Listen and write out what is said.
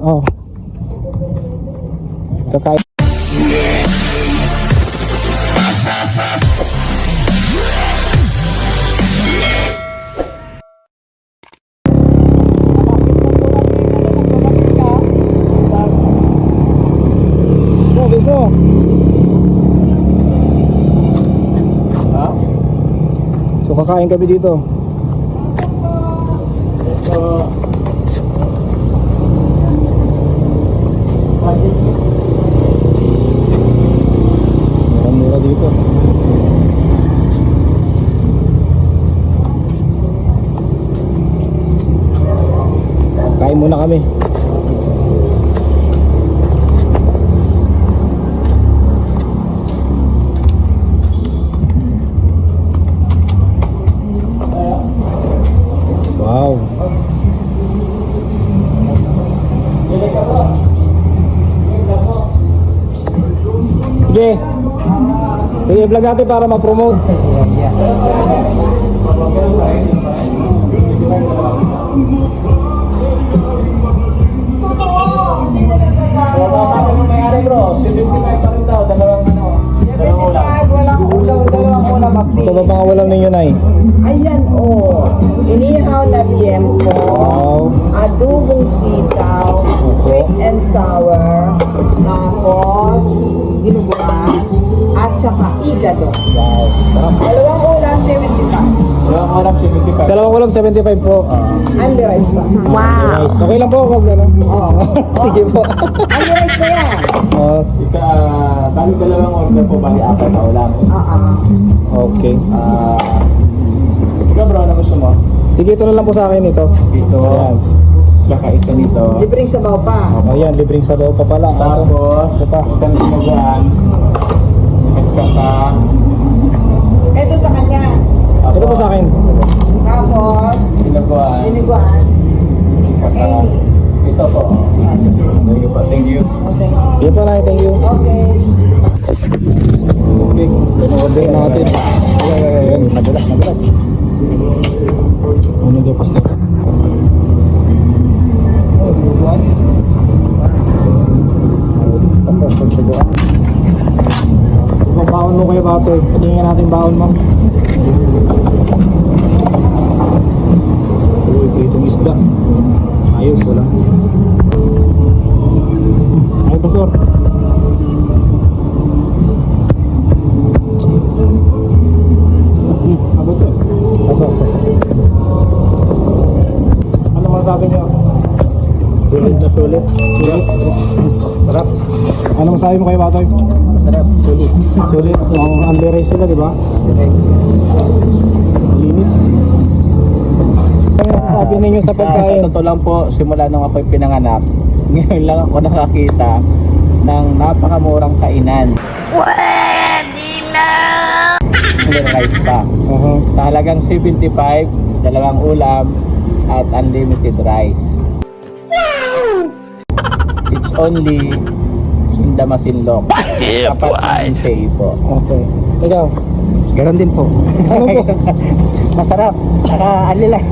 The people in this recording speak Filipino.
Oh. Kakain. So kakain kami dito. Mura dito. Kain muna kami. Wow. Sige. Sige, vlog natin para ma-promote. Ito ba mga walang ninyo, Nay? Ayan, oh. Inihaw na liempo. Wow. Adobong sitaw. Sweet and sour. Tapos, dinuguan. At saka igado. Wow. Sarap. Dalawang ulam, 75. Dalawang ulam, 75 po. Only rice pa. Nice. Okay lang po, wag na. Oo. Sige po. Only rice pa yan. Oh, Bali dalawang order po, bali apat na ulam. okay. Ikaw bro, ano gusto mo? Sige, ito na lang po sa akin ito. Ito, Ayan. saka ito nito. Libreng sabaw pa. Ayan, libreng sabaw pa pala. Tapos, Ito pa. isang dinuguan. At saka, Ito sa kanya. Ito po sa akin. Tapos, dinuguan. dinuguan. Saka, ito po. Thank you po, thank you. Okay. Sige po, Nay. Thank you. Okay. Okay. Order natin. Ayan. Madulas. Ano yung pastor? Oh, buwan. Pastor, pagsaguan. Ibang baon mo kayo, Bato. Patingin natin baon, ma'am. Uy, itong isda. Ayos, wala. Ay, pastor. Ano masasabi niyo? Sulit na sulit. Sarap. Ano masasabi mo kayo, Batoy? Masarap, sulit. Sulit. Ang only rice sila, di ba? Linis. Ano masasabi ninyo sa Sa pagkain? totoo lang po, simula nung ako'y pinanganak, ngayon lang ako nakakita ng napakamurang kainan. Hindi rice pa. Sa halagang 75, dalawang ulam, at unlimited rice. It's only in Damasinloc. Kapat ng Say po. Okay. Ikaw? Ganon din po. Ano po? Masarap. Saka alilay.